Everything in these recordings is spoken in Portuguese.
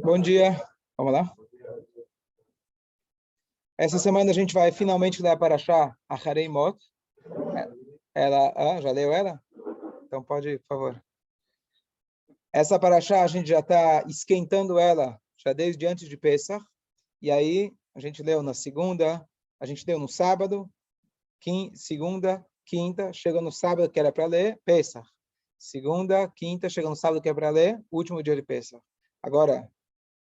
Bom dia. Vamos lá? Essa semana a gente vai finalmente ler a Parashá Acharei Mot. Ela, já leu ela? Então pode, por favor. Essa Parashá a gente já está esquentando ela já desde antes de Pesach. E aí a gente leu na segunda, a gente leu no sábado, segunda, quinta, chegou no sábado que era para ler Pesach. Segunda, quinta, chegou no sábado que era para ler último dia de Pesach. Agora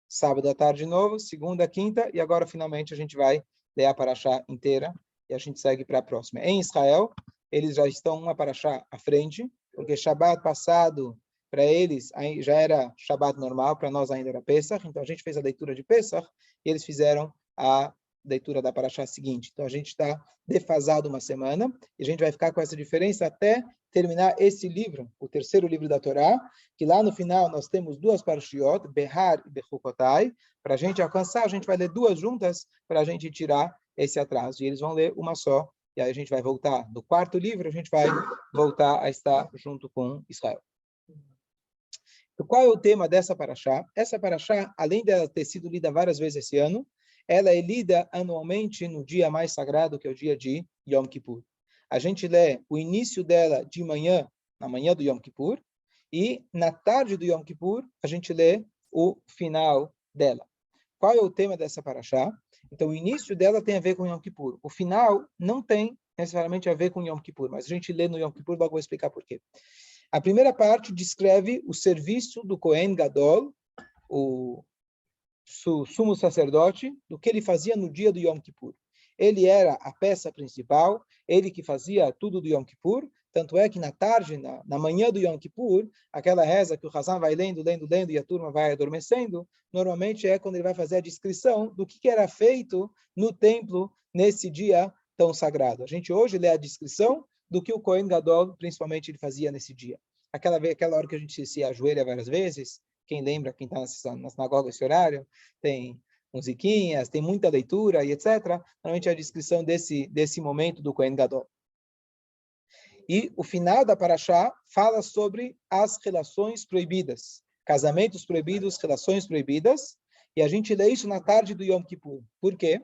sábado à tarde de novo, segunda, quinta, e agora finalmente a gente vai ler a Parashá inteira e a gente segue para a próxima. Em Israel, eles já estão uma Parashá à frente, porque Shabbat passado, para eles, já era Shabbat normal, para nós ainda era Pesach, então a gente fez a leitura de Pesach e eles fizeram a leitura da Parashá seguinte. Então a gente está defasado uma semana e a gente vai ficar com essa diferença até terminar esse livro, o terceiro livro da Torá, que lá no final nós temos duas parashiot, Behar e Bechukotai. Para a gente alcançar, a gente vai ler duas juntas para a gente tirar esse atraso. E eles vão ler uma só, e aí a gente vai voltar. No quarto livro, a gente vai voltar a estar junto com Israel. Então, qual é o tema dessa parashá? Essa parashá, além dela ter sido lida várias vezes esse ano, ela é lida anualmente no dia mais sagrado, que é o dia de Yom Kippur. A gente lê o início dela de manhã, na manhã do Yom Kippur, e na tarde do Yom Kippur, a gente lê o final dela. Qual é o tema dessa parashá? Então, o início dela tem a ver com Yom Kippur. O final não tem necessariamente a ver com Yom Kippur, mas a gente lê no Yom Kippur, logo vou explicar por quê. A primeira parte descreve o serviço do Kohen Gadol, o sumo sacerdote, do que ele fazia no dia do Yom Kippur. Ele era a peça principal, ele que fazia tudo do Yom Kippur, tanto é que na tarde, na manhã do Yom Kippur, aquela reza que o Hazan vai lendo, e a turma vai adormecendo, normalmente é quando ele vai fazer a descrição do que era feito no templo nesse dia tão sagrado. A gente hoje lê a descrição do que o Kohen Gadol, principalmente, ele fazia nesse dia. Aquela hora que a gente se ajoelha várias vezes, quem lembra, quem está na sinagoga esse horário, tem musiquinhas, tem muita leitura e etc. Normalmente é a descrição desse momento do Kohen Gadol. E o final da Parashá fala sobre as relações proibidas, casamentos proibidos, relações proibidas, e a gente lê isso na tarde do Yom Kippur. Por quê?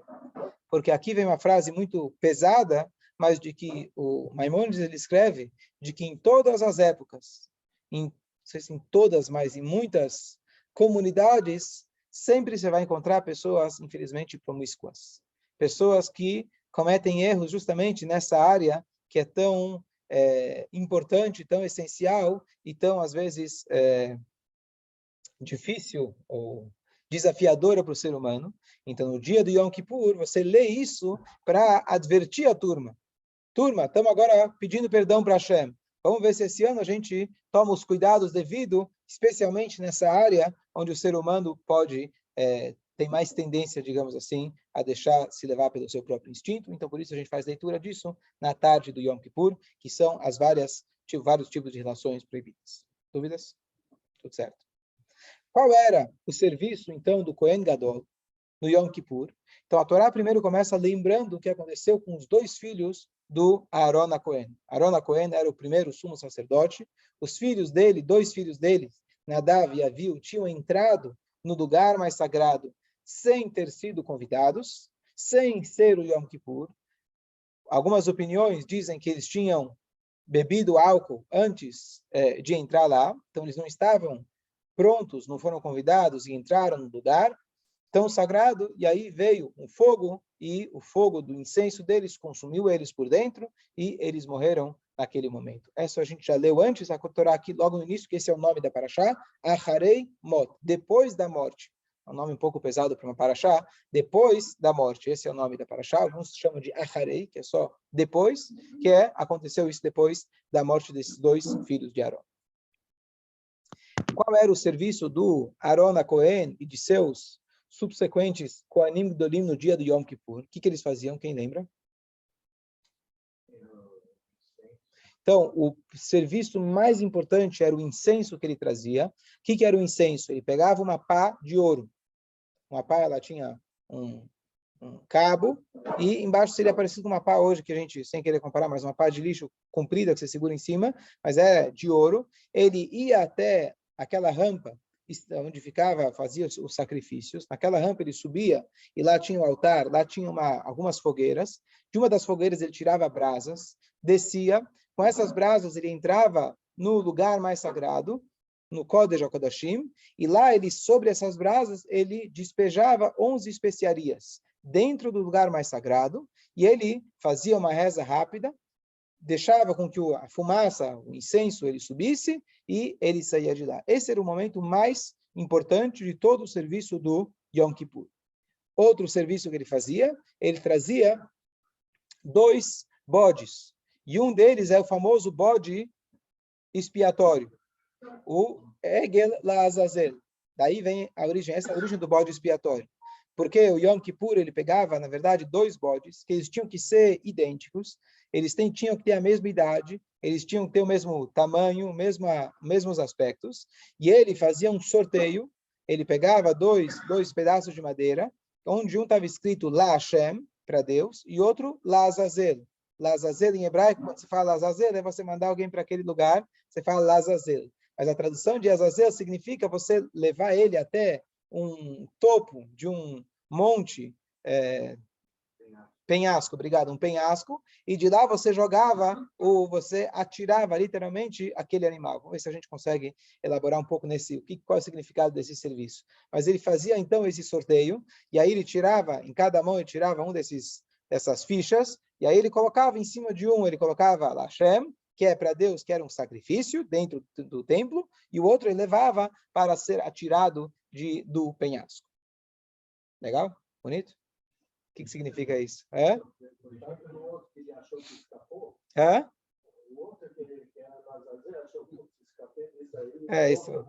Porque aqui vem uma frase muito pesada, mas de que o Maimônides ele escreve de que em todas as épocas, não sei se em todas, mas em muitas comunidades, sempre você vai encontrar pessoas, infelizmente, promíscuas. Pessoas que cometem erros justamente nessa área que é tão importante, tão essencial e tão, às vezes, difícil ou desafiadora para o ser humano. Então, no dia do Yom Kippur, você lê isso para advertir a turma. Turma, estamos agora pedindo perdão para Hashem. Vamos ver se esse ano a gente toma os cuidados devidos, especialmente nessa área onde o ser humano tem mais tendência, digamos assim, a deixar se levar pelo seu próprio instinto. Então, por isso a gente faz leitura disso na tarde do Yom Kippur, que são vários tipos de relações proibidas. Dúvidas? Tudo certo. Qual era o serviço, então, do Kohen Gadol no Yom Kippur? Então, a Torá primeiro começa lembrando o que aconteceu com os dois filhos do Aaron HaKohen. Aaron HaKohen era o primeiro sumo sacerdote. Os filhos dele, dois filhos dele, Nadav e Avihu, tinham entrado no lugar mais sagrado sem ter sido convidados, sem ser o Yom Kippur. Algumas opiniões dizem que eles tinham bebido álcool antes de entrar lá, então eles não estavam prontos, não foram convidados e entraram no lugar tão sagrado, e aí veio um fogo, e o fogo do incenso deles consumiu eles por dentro, e eles morreram naquele momento. Essa a gente já leu antes, a Torá aqui logo no início, que esse é o nome da Parashá, Acharei Mot, depois da morte. É um nome um pouco pesado para uma Parashá, depois da morte, esse é o nome da Parashá, alguns chamam de Acharei, que é só depois, aconteceu isso depois da morte desses dois filhos de Aaron. Qual era o serviço do Aaron HaKohen e de seus subsequentes Kohanim Gdolim no dia do Yom Kippur? O que eles faziam? Quem lembra? Então, o serviço mais importante era o incenso que ele trazia. O que era o incenso? Ele pegava uma pá de ouro. Uma pá, ela tinha um cabo, e embaixo seria parecido com uma pá hoje, que a gente, sem querer comparar, mas uma pá de lixo comprida que você segura em cima, mas é de ouro. Ele ia até aquela rampa onde fazia os sacrifícios. Naquela rampa ele subia e lá tinha o altar, lá tinha algumas fogueiras. De uma das fogueiras ele tirava brasas, descia. Com essas brasas ele entrava no lugar mais sagrado, no Kodesh HaKodashim, e lá ele, sobre essas brasas, ele despejava 11 especiarias dentro do lugar mais sagrado, e ele fazia uma reza rápida, deixava com que a fumaça, o incenso, ele subisse e ele saía de lá. Esse era o momento mais importante de todo o serviço do Yom Kippur. Outro serviço que ele fazia, ele trazia 2 bodes, e um deles é o famoso bode expiatório, o Egel La'azazel. Daí vem essa é a origem do bode expiatório. Porque o Yom Kippur, ele pegava, na verdade, 2 bodes, que eles tinham que ser idênticos, eles tinham que ter a mesma idade, eles tinham que ter o mesmo tamanho, mesmos aspectos, e ele fazia um sorteio, ele pegava dois pedaços de madeira, onde um estava escrito La Hashem, para Deus, e outro La Azazel. La Azazel, em hebraico, quando se fala Azazel, é você mandar alguém para aquele lugar, você fala La Azazel. Mas a tradução de Azazel significa você levar ele até um topo de um monte, penhasco, obrigado, um penhasco, e de lá você você atirava literalmente aquele animal. Vamos ver se a gente consegue elaborar um pouco qual é o significado desse serviço. Mas ele fazia então esse sorteio, e aí ele tirava, em cada mão ele tirava dessas fichas, e aí ele colocava em cima de ele colocava Hashem, que é para Deus, que era um sacrifício dentro do templo, e o outro ele levava para ser atirado do penhasco. Legal? Bonito? O que significa isso? Isso.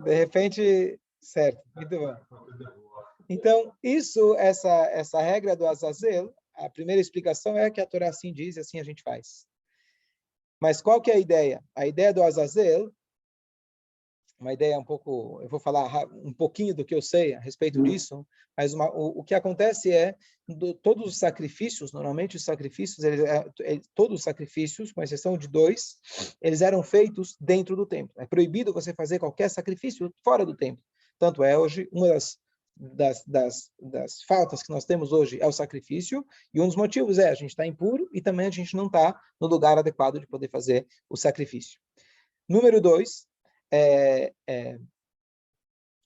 De repente, certo. Muito bom. Então, essa regra do Azazel, a primeira explicação é que a Torá assim diz e assim a gente faz. Mas qual que é a ideia? A ideia do Azazel, uma ideia eu vou falar um pouquinho do que eu sei a respeito disso, mas o que acontece todos os sacrifícios, normalmente os sacrifícios, todos os sacrifícios, com exceção de 2, eles eram feitos dentro do templo. É proibido você fazer qualquer sacrifício fora do templo. Tanto é hoje, uma das faltas que nós temos hoje é o sacrifício, e um dos motivos a gente está impuro e também a gente não está no lugar adequado de poder fazer o sacrifício. Número 2,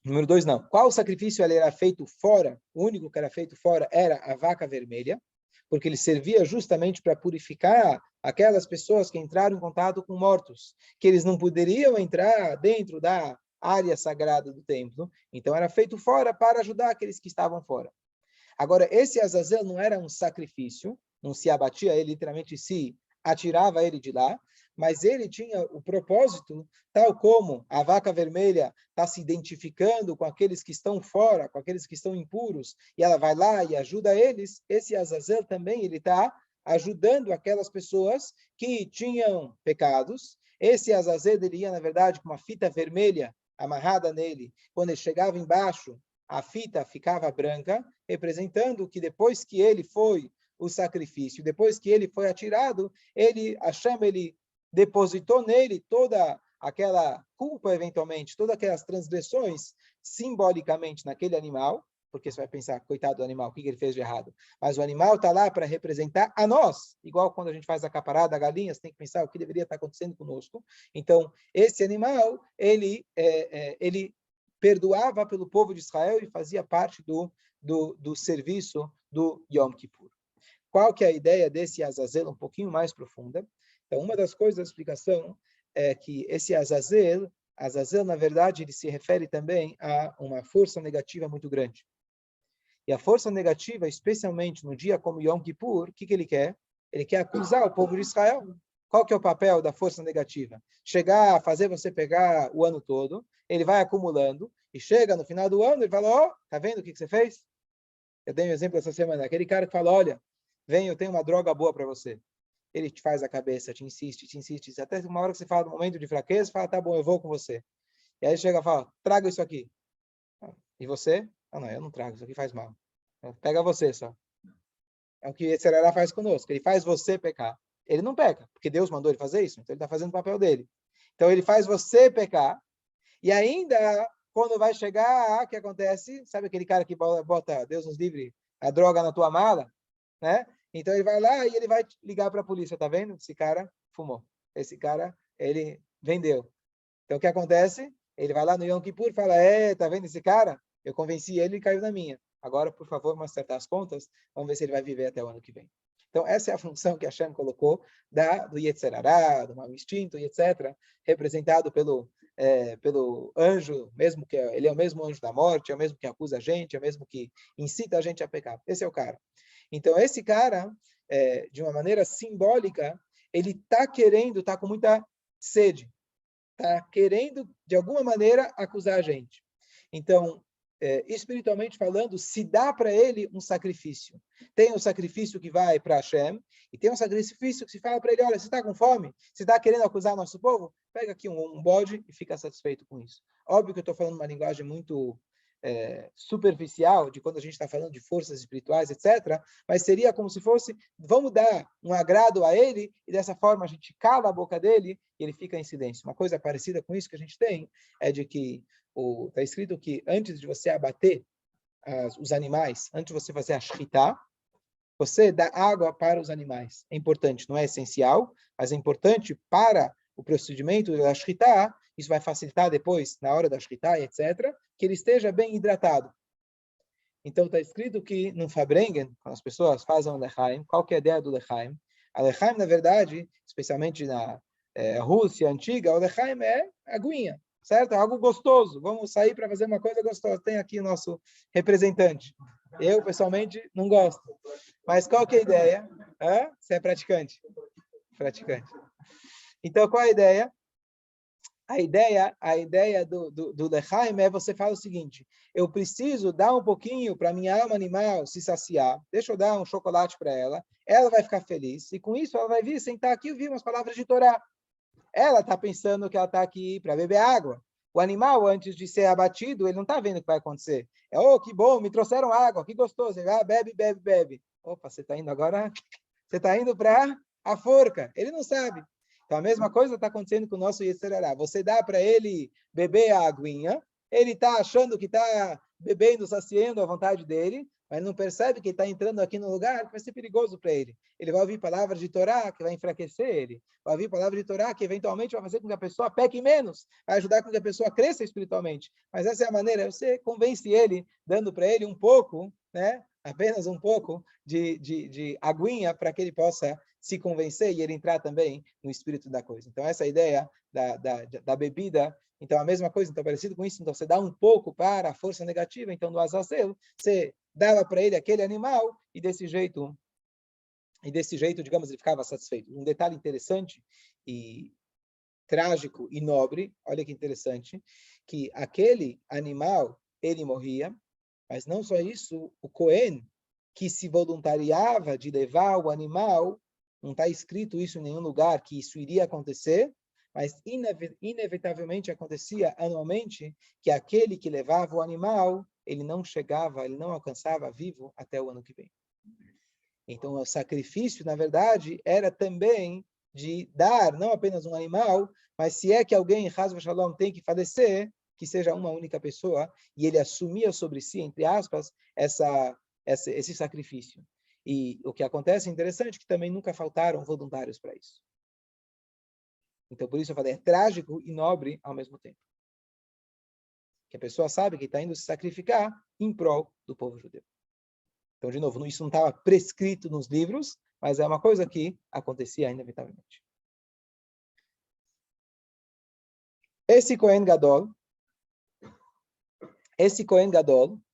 número 2 não. Qual sacrifício ele era feito fora? O único que era feito fora era a vaca vermelha, porque ele servia justamente para purificar aquelas pessoas que entraram em contato com mortos, que eles não poderiam entrar dentro da área sagrada do templo, então era feito fora para ajudar aqueles que estavam fora. Agora, esse Azazel não era um sacrifício, não se abatia, ele literalmente se atirava ele de lá, mas ele tinha o propósito, tal como a vaca vermelha está se identificando com aqueles que estão fora, com aqueles que estão impuros, e ela vai lá e ajuda eles, esse Azazel também ele está ajudando aquelas pessoas que tinham pecados. Esse Azazel ele ia, na verdade, com uma fita vermelha amarrada nele. Quando ele chegava embaixo, a fita ficava branca, representando que depois que ele foi o sacrifício, depois que ele foi atirado, Hashem, ele depositou nele toda aquela culpa, eventualmente, todas aquelas transgressões, simbolicamente, naquele animal, porque você vai pensar, coitado do animal, o que ele fez de errado? Mas o animal está lá para representar a nós, igual quando a gente faz a caparada, a galinha, você tem que pensar o que deveria estar acontecendo conosco. Então, esse animal, ele perdoava pelo povo de Israel e fazia parte do serviço do Yom Kippur. Qual que é a ideia desse Azazel um pouquinho mais profunda? Então, uma das coisas da explicação é que esse Azazel, na verdade, ele se refere também a uma força negativa muito grande. E a força negativa, especialmente no dia como Yom Kippur, o que ele quer? Ele quer acusar o povo de Israel. Qual que é o papel da força negativa? Chegar a fazer você pegar o ano todo, ele vai acumulando, e chega no final do ano e fala, tá vendo o que você fez? Eu dei um exemplo essa semana, aquele cara que fala, olha, eu tenho uma droga boa para você. Ele te faz a cabeça, te insiste, até uma hora que você fala do momento de fraqueza, fala, tá bom, eu vou com você. E aí chega e fala, traga isso aqui. E você? Não, eu não trago, isso aqui faz mal. Pega você só. É o que esse Serará faz conosco, ele faz você pecar. Ele não peca, porque Deus mandou ele fazer isso, então ele está fazendo o papel dele. Então, ele faz você pecar. E ainda, quando vai chegar, o que acontece? Sabe aquele cara que bota, Deus nos livre, a droga na tua mala? Né? Então, ele vai lá e ele vai ligar para a polícia. Tá vendo? Esse cara fumou. Esse cara, ele vendeu. Então, o que acontece? Ele vai lá no Yom Kippur e fala, tá vendo esse cara? Eu convenci ele e caiu na minha. Agora, por favor, vamos acertar as contas. Vamos ver se ele vai viver até o ano que vem. Então, essa é a função que Hashem colocou do Yetzer Hara, do mau instinto, e etc., representado pelo anjo, mesmo que ele é o mesmo anjo da morte, é o mesmo que acusa a gente, é o mesmo que incita a gente a pecar. Esse é o cara. Então, esse cara, de uma maneira simbólica, ele está com muita sede, está querendo, de alguma maneira, acusar a gente. Então, espiritualmente falando, se dá para ele um sacrifício. Tem um sacrifício que vai para Hashem, e tem um sacrifício que se fala para ele, olha, você está com fome? Você está querendo acusar nosso povo? Pega aqui um bode e fica satisfeito com isso. Óbvio que eu estou falando uma linguagem muito superficial, de quando a gente está falando de forças espirituais, etc., mas seria como se fosse, vamos dar um agrado a ele, e dessa forma a gente cala a boca dele, e ele fica em silêncio. Uma coisa parecida com isso que a gente tem, é de que está escrito que antes de você abater os animais, antes de você fazer a shritá, você dá água para os animais. É importante, não é essencial, mas é importante para o procedimento da shritá, isso vai facilitar depois, na hora da shritá, etc., que ele esteja bem hidratado. Então está escrito que no Fabrengen, quando as pessoas fazem o lechaim, qual que é a ideia do lechaim? A lechaim, na verdade, especialmente na Rússia antiga, o lechaim é aguinha, certo? Algo gostoso. Vamos sair para fazer uma coisa gostosa. Tem aqui o nosso representante. Eu, pessoalmente, não gosto. Mas qual que é a ideia? Você é praticante? Praticante. Então, qual é a ideia? A ideia do lechaim é você fala o seguinte, eu preciso dar um pouquinho para minha alma animal se saciar, deixa eu dar um chocolate para ela vai ficar feliz, e com isso ela vai vir sentar aqui e ouvir umas palavras de Torá. Ela está pensando que ela está aqui para beber água. O animal, antes de ser abatido, ele não está vendo o que vai acontecer. Que bom, me trouxeram água, que gostoso. Ele vai, bebe, bebe, bebe. Opa, você está indo agora? Você está indo para a forca. Ele não sabe. Então, a mesma coisa está acontecendo com o nosso Yetzer Hara. Você dá para ele beber a aguinha, ele está achando que está bebendo, saciando a vontade dele, mas não percebe que está entrando aqui no lugar que vai ser perigoso para ele. Ele vai ouvir palavras de Torá que vai enfraquecer ele. Vai ouvir palavras de Torá que eventualmente vai fazer com que a pessoa peque menos, vai ajudar com que a pessoa cresça espiritualmente. Mas essa é a maneira, você convence ele, dando para ele um pouco, né? Apenas um pouco de aguinha para que ele possa se convencer e ele entrar também no espírito da coisa. Então, essa é a ideia da bebida. Então, a mesma coisa, então, parecido com isso, então você dá um pouco para a força negativa, então, no Azazel, você dava para ele aquele animal e desse jeito, digamos, ele ficava satisfeito. Um detalhe interessante e trágico e nobre, olha que interessante, que aquele animal, ele morria, mas não só isso, o Cohen, que se voluntariava de levar o animal, não está escrito isso em nenhum lugar que isso iria acontecer, mas inevitavelmente acontecia anualmente que aquele que levava o animal, ele não chegava, ele não alcançava vivo até o ano que vem. Então, o sacrifício, na verdade, era também de dar não apenas um animal, mas se é que alguém, Chas v'Shalom, tem que falecer, que seja uma única pessoa, e ele assumia sobre si, entre aspas, esse sacrifício. E o que acontece, interessante, que também nunca faltaram voluntários para isso. Então, por isso eu falei, é trágico e nobre ao mesmo tempo. Que a pessoa sabe que está indo se sacrificar em prol do povo judeu. Então, de novo, isso não estava prescrito nos livros, mas é uma coisa que acontecia inevitavelmente. Esse Kohen Gadol,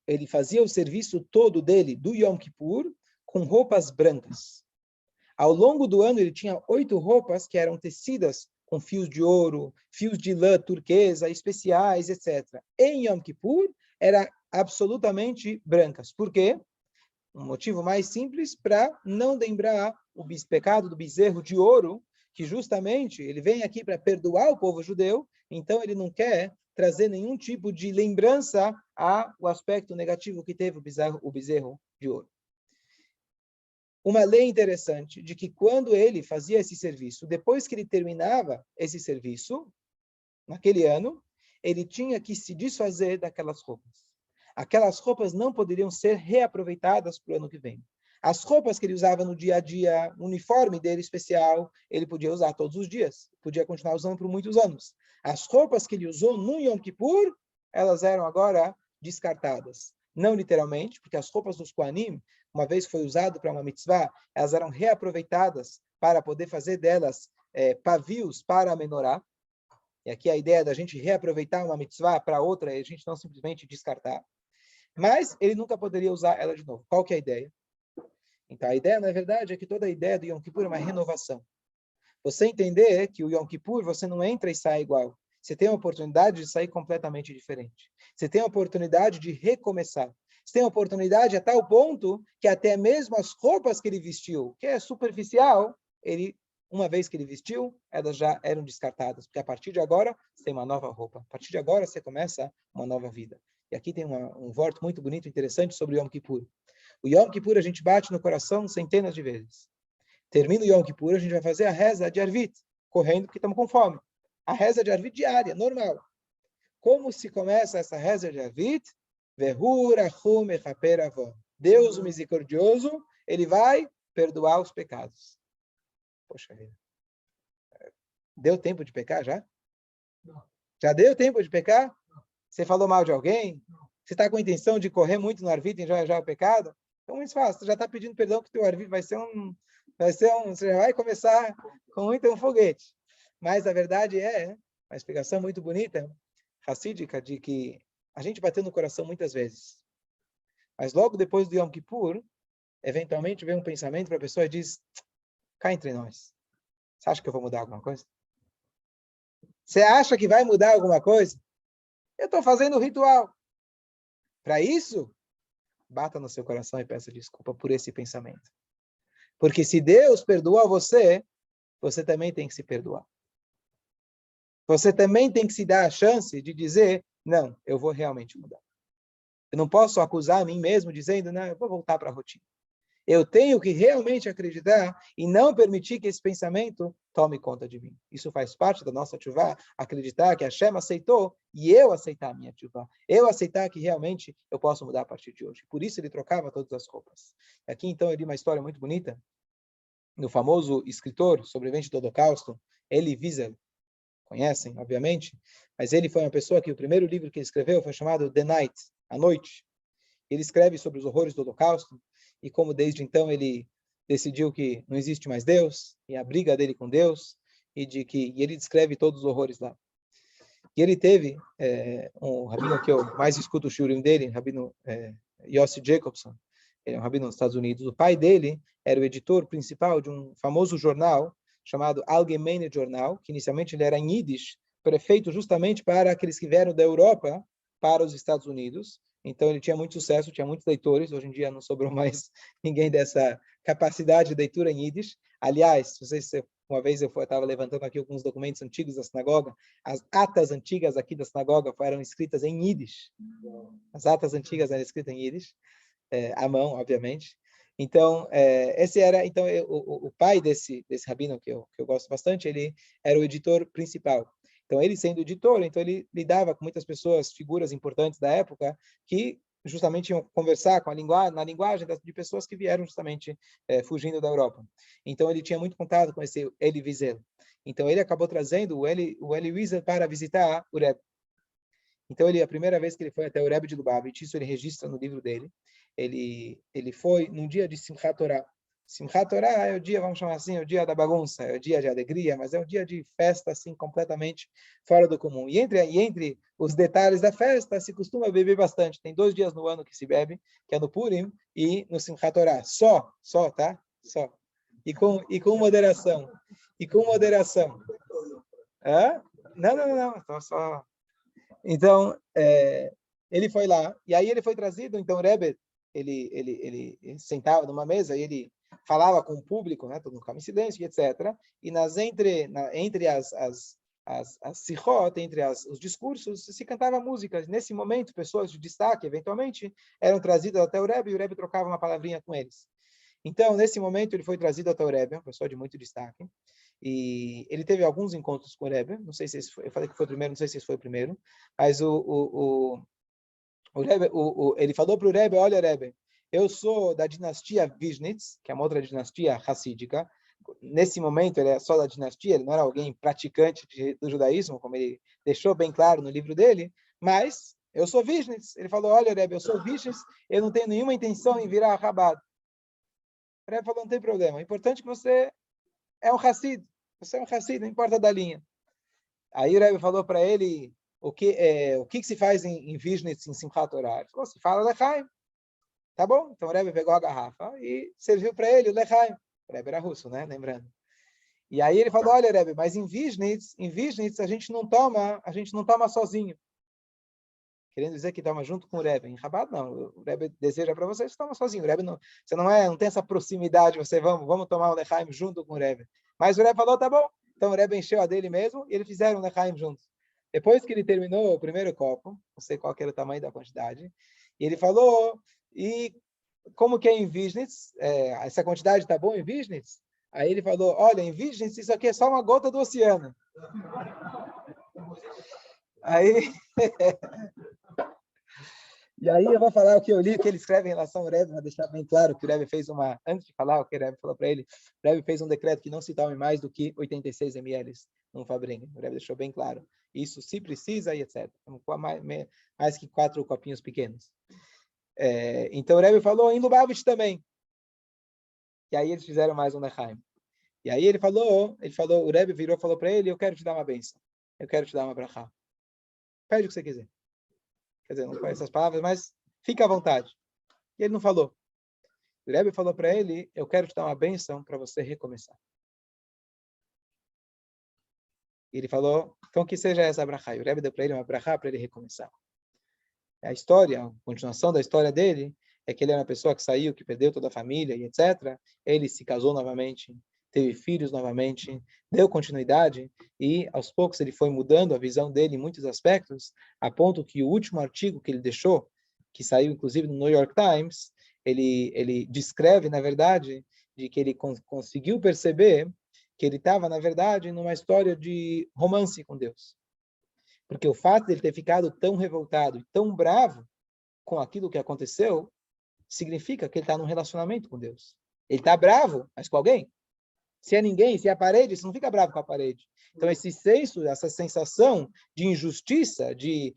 ele fazia o serviço todo dele, do Yom Kippur, com roupas brancas. Ao longo do ano, ele tinha 8 roupas que eram tecidas com fios de ouro, fios de lã turquesa, especiais, etc. Em Yom Kippur, eram absolutamente brancas. Por quê? Um motivo mais simples para não lembrar o pecado do bezerro de ouro, que justamente ele vem aqui para perdoar o povo judeu, então ele não quer trazer nenhum tipo de lembrança ao aspecto negativo que teve o bezerro de ouro. Uma lei interessante de que quando ele fazia esse serviço, depois que ele terminava esse serviço, naquele ano, ele tinha que se desfazer daquelas roupas. Aquelas roupas não poderiam ser reaproveitadas para o ano que vem. As roupas que ele usava no dia a dia, o uniforme dele especial, ele podia usar todos os dias, podia continuar usando por muitos anos. As roupas que ele usou no Yom Kippur, elas eram agora descartadas. Não literalmente, porque as roupas dos Kohanim, uma vez que foi usado para uma mitzvah, elas eram reaproveitadas para poder fazer delas pavios para a menorá. E aqui a ideia da gente reaproveitar uma mitzvah para outra e a gente não simplesmente descartar. Mas ele nunca poderia usar ela de novo. Qual que é a ideia? Então, a ideia, na verdade, é que toda a ideia do Yom Kippur é uma renovação. Você entender que o Yom Kippur, você não entra e sai igual. Você tem a oportunidade de sair completamente diferente. Você tem a oportunidade de recomeçar. Você tem a oportunidade a tal ponto que até mesmo as roupas que ele vestiu, que é superficial, uma vez que ele vestiu, elas já eram descartadas. Porque a partir de agora, você tem uma nova roupa. A partir de agora, você começa uma nova vida. E aqui tem um voto muito bonito e interessante sobre o Yom Kippur. O Yom Kippur a gente bate no coração centenas de vezes. Termina o Yom Kippur, a gente vai fazer a reza de Arvit, correndo porque estamos com fome. A reza de Arvit diária, normal. Como se começa essa reza de Arvit? Deus, o misericordioso, ele vai perdoar os pecados. Poxa vida. Deu tempo de pecar já? Não. Já deu tempo de pecar? Não. Você falou mal de alguém? Não. Você está com a intenção de correr muito no Arvit e já o pecado? Então, muito fácil. Você já está pedindo perdão que o teu Arvit você já vai começar com muito um foguete. Mas a verdade é uma explicação muito bonita, racídica, de que a gente bateu no coração muitas vezes. Mas logo depois do Yom Kippur, eventualmente vem um pensamento para a pessoa e diz, cá entre nós, você acha que eu vou mudar alguma coisa? Você acha que vai mudar alguma coisa? Eu estou fazendo o ritual. Para isso, bata no seu coração e peça desculpa por esse pensamento. Porque se Deus perdoou você, você também tem que se perdoar. Você também tem que se dar a chance de dizer, não, eu vou realmente mudar. Eu não posso acusar a mim mesmo dizendo, não, eu vou voltar para a rotina. Eu tenho que realmente acreditar e não permitir que esse pensamento tome conta de mim. Isso faz parte da nossa tchuvá, acreditar que Hashem aceitou e eu aceitar a minha tchuvá. Eu aceitar que realmente eu posso mudar a partir de hoje. Por isso ele trocava todas as roupas. Aqui então eu li uma história muito bonita do famoso escritor sobrevivente do Holocausto, Elie Wiesel. Conhecem, obviamente, mas ele foi uma pessoa que o primeiro livro que ele escreveu foi chamado The Night, A Noite. Ele escreve sobre os horrores do Holocausto e como desde então ele decidiu que não existe mais Deus e a briga dele com Deus e ele descreve todos os horrores lá. E ele teve um rabino que eu mais escuto o shiurim dele, rabino Yossi Jacobson. Ele é um rabino nos Estados Unidos. O pai dele era o editor principal de um famoso jornal chamado Allgemeine Journal, que inicialmente ele era em Yiddish, prefeito justamente para aqueles que vieram da Europa para os Estados Unidos. Então ele tinha muito sucesso, tinha muitos leitores. Hoje em dia não sobrou mais ninguém dessa capacidade de leitura em Yiddish. Aliás, uma vez eu estava levantando aqui alguns documentos antigos da sinagoga, as atas antigas aqui da sinagoga foram escritas em Yiddish. As atas antigas eram escritas em Yiddish, à mão, obviamente. Então, o pai desse rabino que eu gosto bastante, ele era o editor principal. Então, ele sendo editor, então ele lidava com muitas pessoas, figuras importantes da época, que justamente iam conversar na linguagem de pessoas que vieram justamente fugindo da Europa. Então, ele tinha muito contato com esse Elie Wiesel. Então, ele acabou trazendo o Elie Wiesel para visitar o Rebbe. Então, a primeira vez que ele foi até o Rebbe de Lubavitch, isso ele registra no livro dele, ele foi num dia de Simchat Torah. Simchat Torah é o dia, vamos chamar assim, é o dia da bagunça, é o dia de alegria, mas é um dia de festa, assim, completamente fora do comum. E entre os detalhes da festa, se costuma beber bastante. Tem 2 dias no ano que se bebe, que é no Purim e no Simchat Torah. Só, tá? Só. E com moderação. E com moderação. Hã? Não, só... Então, ele foi lá, e aí ele foi trazido, então o Rebbe, ele sentava numa mesa e ele falava com o público, né, todo mundo ficava em silêncio, etc. E entre as sichot, entre os discursos, se cantava músicas. Nesse momento, pessoas de destaque, eventualmente, eram trazidas até o Rebbe, e o Rebbe trocava uma palavrinha com eles. Então, nesse momento, ele foi trazido até o Rebbe, uma pessoa de muito destaque, E ele teve alguns encontros com o Rebbe, não sei se esse foi, eu falei que foi o primeiro, não sei se esse foi o primeiro, mas o Rebbe, ele falou para o Rebbe, olha Rebbe, eu sou da dinastia Vishnitz, que é uma outra dinastia hassídica. Nesse momento ele é só da dinastia, ele não era alguém praticante do judaísmo, como ele deixou bem claro no livro dele, mas eu sou Vishnitz. Ele falou, olha Rebbe, eu sou Vishnitz, eu não tenho nenhuma intenção em virar Chabad. O Rebbe falou, não tem problema, o importante é que você é um Hassid, você é um Hassid, não importa da linha. Aí o Rebbe falou para ele, o que se faz em Vishnitz, em Simchat Torah? Ele falou, se fala Lechaim. Tá bom? Então o Rebbe pegou a garrafa e serviu para ele o Lechaim. O Rebbe era russo, né? Lembrando. E aí ele falou, olha Rebbe, mas em Vishnitz a gente não toma sozinho. Querendo dizer que toma junto com o Rebbe. Em Chabad, não. O Rebbe deseja para você, você toma sozinho. O Rebbe não, você não tem essa proximidade, você vamos tomar o Lechaim junto com o Rebbe. Mas o Rebbe falou, tá bom. Então o Rebbe encheu a dele mesmo e eles fizeram o Lechaim juntos. Depois que ele terminou o primeiro copo, não sei qual que era o tamanho da quantidade, e ele falou, e como que é em Vishnitz? Essa quantidade tá bom em Vishnitz? Aí ele falou, olha, em Vishnitz isso aqui é só uma gota do oceano. Aí... E aí eu vou falar o que eu li, o que ele escreve em relação ao Rebbe, para deixar bem claro que o Rebbe fez antes de falar o que o Rebbe falou para ele, o Rebbe fez um decreto que não se tome mais do que 86 ml num Fabrengen. O Rebbe deixou bem claro. Isso se precisa e etc. Mais que 4 copinhos pequenos. Então o Rebbe falou em Lubavitch também. E aí eles fizeram mais um Lechaim. E aí ele falou, o Rebbe virou e falou para ele, eu quero te dar uma bênção. Eu quero te dar uma brachá. Pede o que você quiser. Quer dizer, não conheço essas palavras, mas fica à vontade. E ele não falou. O Rebbe falou para ele, eu quero te dar uma bênção para você recomeçar. E ele falou, então que seja essa brachá. E o Rebbe deu para ele uma brachá para ele recomeçar. A história, a continuação da história dele, é que ele era uma pessoa que saiu, que perdeu toda a família e etc. Ele se casou novamente, teve filhos novamente, deu continuidade e aos poucos ele foi mudando a visão dele em muitos aspectos, a ponto que o último artigo que ele deixou, que saiu inclusive no New York Times, ele descreve, na verdade, de que ele conseguiu perceber que ele estava, na verdade, numa história de romance com Deus. Porque o fato de ele ter ficado tão revoltado e tão bravo com aquilo que aconteceu, significa que ele está num relacionamento com Deus. Ele está bravo, mas com alguém. Se é ninguém, se é a parede, você não fica bravo com a parede. Então, esse senso, essa sensação de injustiça, de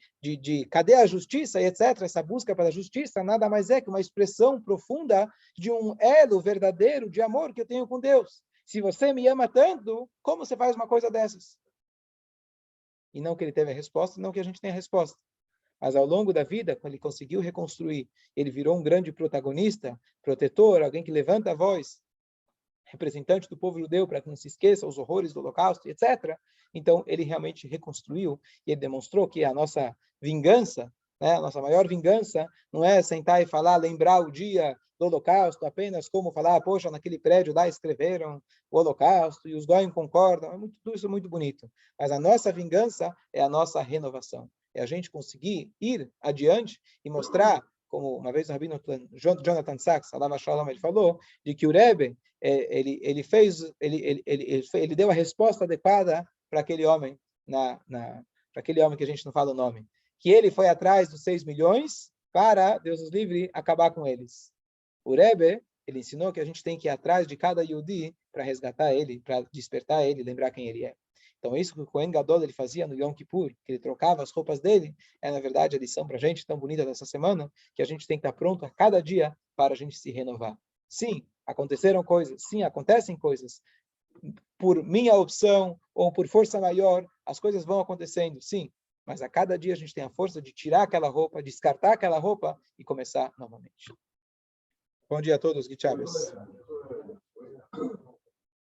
cadê a justiça e etc., essa busca pela justiça, nada mais é que uma expressão profunda de um elo verdadeiro de amor que eu tenho com Deus. Se você me ama tanto, como você faz uma coisa dessas? E não que ele teve a resposta, não que a gente tenha a resposta. Mas ao longo da vida, quando ele conseguiu reconstruir, ele virou um grande protagonista, protetor, alguém que levanta a voz, representante do povo judeu para que não se esqueça os horrores do Holocausto, etc. Então, ele realmente reconstruiu e ele demonstrou que a nossa vingança, né, a nossa maior vingança, não é sentar e falar, lembrar o dia do Holocausto, apenas como falar, poxa, naquele prédio lá escreveram o Holocausto e os Goyim concordam, tudo isso é muito bonito. Mas a nossa vingança é a nossa renovação. É a gente conseguir ir adiante e mostrar, como uma vez o rabino Jonathan Sachs, Alav Shalom, ele falou, de que o Rebbe, ele deu a resposta adequada para aquele homem, para aquele homem que a gente não fala o nome, que ele foi atrás dos 6 milhões para, Deus os livre, acabar com eles. O Rebbe, ele ensinou que a gente tem que ir atrás de cada Yehudi para resgatar ele, para despertar ele, lembrar quem ele é. Então, isso que o Kohen Gadol ele fazia no Yom Kippur, que ele trocava as roupas dele, é, na verdade, a lição para a gente, tão bonita dessa semana, que a gente tem que estar pronto a cada dia para a gente se renovar. Sim, aconteceram coisas, sim, acontecem coisas. Por minha opção ou por força maior, as coisas vão acontecendo, sim. Mas a cada dia a gente tem a força de tirar aquela roupa, descartar aquela roupa e começar novamente. Bom dia a todos, Gui Chaves.